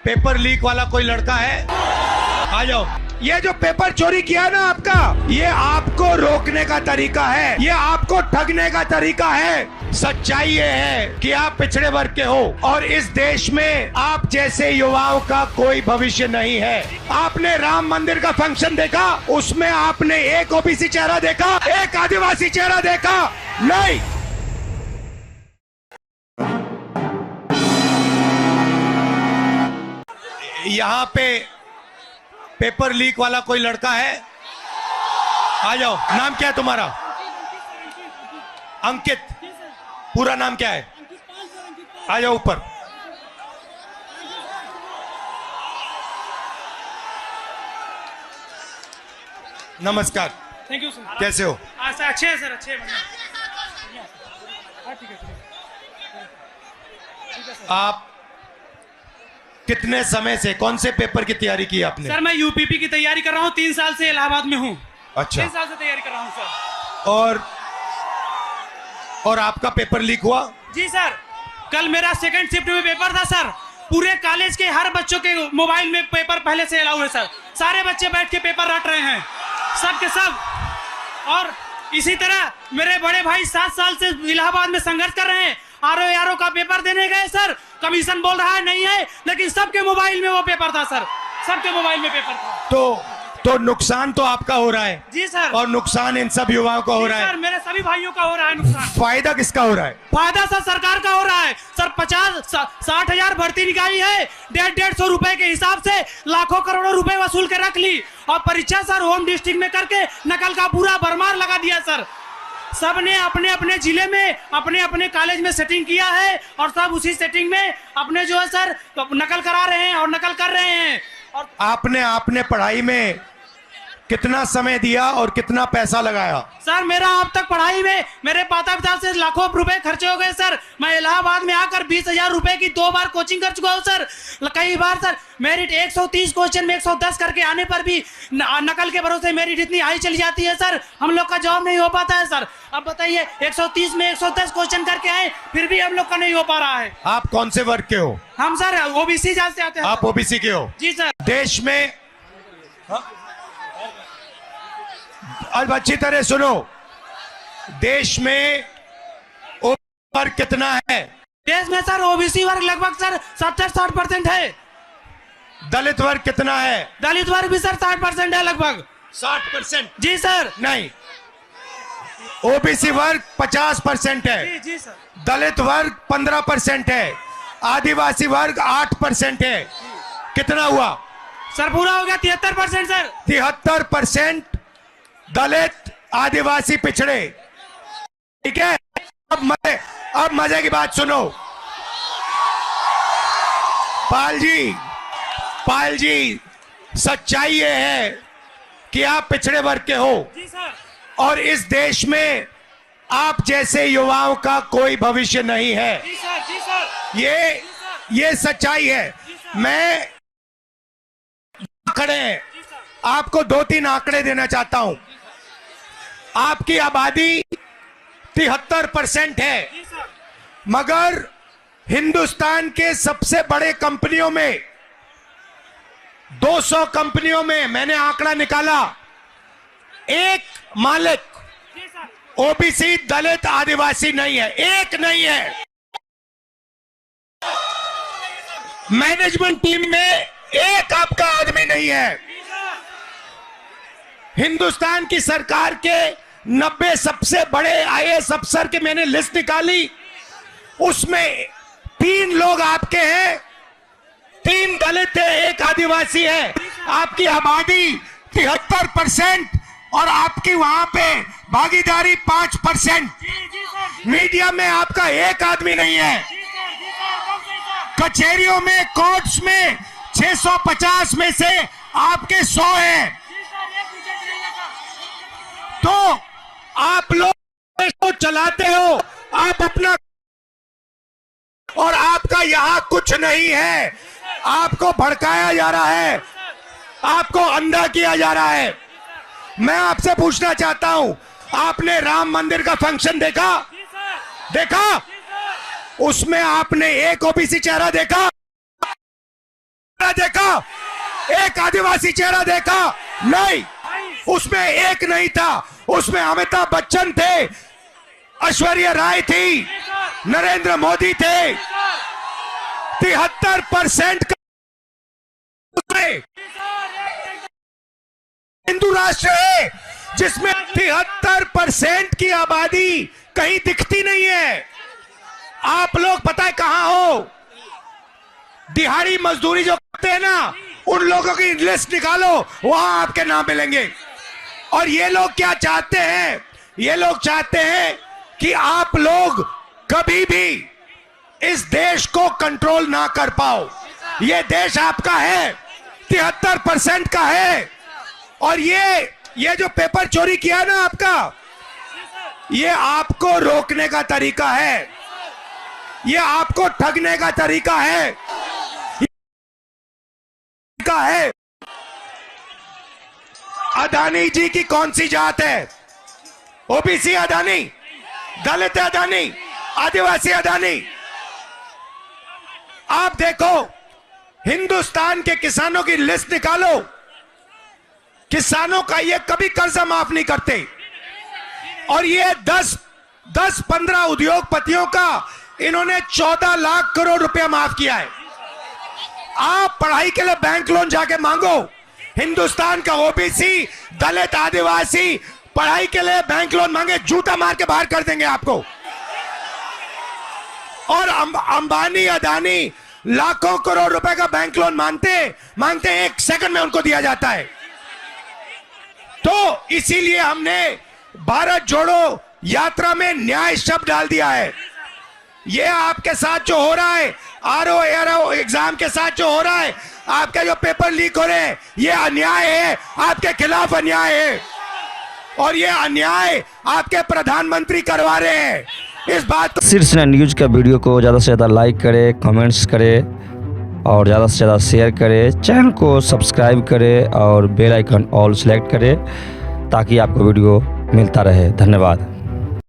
Paper leak वाला कोई लड़का है? आ जाओ। ये जो पेपर चोरी किया ना आपका, ये आपको रोकने का तरीका है, ये आपको ठगने का तरीका है। सच्चाई ये है कि आप पिछड़े वर्ग के हो और इस देश में आप जैसे युवाओं का कोई भविष्य नहीं है। आपने राम मंदिर का फंक्शन देखा, उसमें आपने एक ओबीसी चेहरा देखा, एक आदिवासी चेहरा देखा? नहीं। यहाँ पे पेपर लीक वाला कोई लड़का है? आ जाओ। नाम क्या है तुम्हारा? अंकित। पूरा नाम क्या है? आ जाओ ऊपर। नमस्कार। Thank you sir. कैसे हो? अच्छे हैं सर, अच्छे हैं। आप कितने समय से कौन से पेपर की तैयारी की आपने? सर मैं यूपीपी की तैयारी कर रहा हूँ, 3 साल से इलाहाबाद में हूँ। अच्छा। 3 साल से तैयारी कर रहा हूँ सर। और आपका पेपर लीक हुआ? जी सर, कल मेरा सेकंड शिफ्ट में पेपर था सर। पूरे कॉलेज के हर बच्चों के मोबाइल में पेपर पहले से अलाउ है सर। सारे बच्चे बैठ के पेपर रट रहे हैं, सब के सब। और इसी तरह मेरे बड़े भाई 7 साल से इलाहाबाद में संघर्ष कर रहे हैं। आरओ का पेपर देने गए सर, कमीशन बोल रहा है नहीं है, लेकिन सबके मोबाइल में वो पेपर था सर, सबके मोबाइल में पेपर था। तो नुकसान तो आपका हो रहा है। जी सर। और नुकसान इन सब युवाओं का हो रहा है। सर मेरे सभी भाइयों का हो रहा है नुकसान। फायदा किसका हो रहा है? फायदा सर सरकार का हो रहा है सर। 50-60 हजार भर्ती निकाली है, 150 रुपए के हिसाब से लाखों करोड़ों रुपए वसूल के रख ली, और परीक्षा सर होम डिस्ट्रिक्ट में करके नकल का पूरा भरमार लगा दिया सर। सब ने अपने अपने जिले में अपने अपने कॉलेज में सेटिंग किया है, और सब उसी सेटिंग में अपने जो है सर नकल करा रहे हैं और नकल कर रहे हैं। और आपने पढ़ाई में कितना समय दिया और कितना पैसा लगाया? सर मेरा अब तक पढ़ाई में मेरे माता पिता से लाखों रुपए खर्चे हो गए सर। मैं इलाहाबाद में आकर 20,000 रुपए की 2 बार कोचिंग कर चुका हूँ सर। कई बार सर मेरिट 130 क्वेश्चन में 110 करके आने पर भी नकल के भरोसे मेरिट इतनी हाई चली जाती है सर, हम लोग का जॉब नहीं हो पाता है सर। अब बताइए 130 में 110 क्वेश्चन करके आए, फिर भी हम लोग का नहीं हो पा रहा है। आप कौन से वर्ग के हो? हम सर ओबीसी जात से आते हैं। आप ओबीसी के हो? जी सर। देश में अब अच्छी तरह सुनो, देश में ओबीसी वर्ग कितना है? देश में सर ओबीसी वर्ग लगभग सर 70-60% है। दलित वर्ग कितना है? दलित वर्ग भी सर 60% है लगभग। 60%? जी सर। नहीं, ओबीसी वर्ग 50% है। जी जी सर। दलित वर्ग 15% है, आदिवासी वर्ग 8% है। कितना हुआ सर? पूरा हो गया 73% सर। 73% दलित, आदिवासी, पिछड़े। ठीक है। अब मजे की बात सुनो। पाल जी, सच्चाई ये है कि आप पिछड़े वर्ग के हो। जी सर। और इस देश में आप जैसे युवाओं का कोई भविष्य नहीं है। जी सर, जी सर। ये सच्चाई है। मैं आंकड़े आपको 2-3 आंकड़े देना चाहता हूं। आपकी आबादी 73% है, मगर हिंदुस्तान के सबसे बड़े कंपनियों में 200 कंपनियों में मैंने आंकड़ा निकाला, एक मालिक ओबीसी, दलित, आदिवासी नहीं है, एक नहीं है। मैनेजमेंट टीम में एक आपका आदमी नहीं है। हिंदुस्तान की सरकार के 90 सबसे बड़े आईएएस अफसर की मैंने लिस्ट निकाली, उसमें 3 लोग आपके हैं, 3 दलित है, एक आदिवासी है। आपकी आबादी 73% और आपकी वहां पे भागीदारी 5%। मीडिया में आपका एक आदमी नहीं है। कचहरियों में, कोर्ट्स में 650 में से आपके 100 हैं। तो आप लोग देश को चलाते हो, आप अपना, और आपका यहां कुछ नहीं है। आपको भड़काया जा रहा है, आपको अंधा किया जा रहा है। मैं आपसे पूछना चाहता हूं, आपने राम मंदिर का फंक्शन देखा? उसमें आपने एक ओबीसी चेहरा देखा? चेहरा देखा? एक आदिवासी चेहरा देखा? नहीं, उसमें एक नहीं था। उसमें अमिताभ बच्चन थे, ऐश्वर्या राय थी, नरेंद्र मोदी थे। 73% हिंदू राष्ट्र है जिसमें 73% की आबादी कहीं दिखती नहीं है। आप लोग पता है कहां हो? दिहाड़ी मजदूरी जो करते हैं ना, उन लोगों की लिस्ट निकालो, वहां आपके नाम मिलेंगे। और ये लोग क्या चाहते हैं? ये लोग चाहते हैं कि आप लोग कभी भी इस देश को कंट्रोल ना कर पाओ। ये देश आपका है, 73% का है। और ये जो पेपर चोरी किया ना आपका, ये आपको रोकने का तरीका है, ये आपको ठगने का तरीका है। अदानी जी की कौन सी जात है? ओबीसी अदानी, दलित अदानी, आदिवासी अदानी। आप देखो, हिंदुस्तान के किसानों की लिस्ट निकालो। किसानों का ये कभी कर्जा माफ नहीं करते। और ये 10-15 उद्योगपतियों का इन्होंने 14 लाख करोड़ रुपया माफ किया है। आप पढ़ाई के लिए बैंक लोन जाके मांगो। हिंदुस्तान का ओबीसी, दलित, आदिवासी पढ़ाई के लिए बैंक लोन मांगे, जूता मार के बाहर कर देंगे आपको। और अंबानी, अदानी लाखों करोड़ रुपए का बैंक लोन मांगते 1 सेकंड में उनको दिया जाता है। तो इसीलिए हमने भारत जोड़ो यात्रा में न्याय शब्द डाल दिया है। ये आपके साथ जो हो रहा है, आरओ एग्जाम के साथ जो हो रहा है, आपके जो पेपर लीक हो रहे हैं, ये अन्याय है, आपके खिलाफ अन्याय है। और ये अन्याय आपके प्रधानमंत्री करवा रहे हैं। इस बात शीर्ष न्यूज का वीडियो को ज़्यादा से ज़्यादा लाइक करें, कमेंट्स करें और ज़्यादा से ज़्यादा शेयर करें। चैनल को सब्सक्राइब करें और बेल आइकन ऑल सेलेक्ट करें ताकि आपको वीडियो मिलता रहे। धन्यवाद।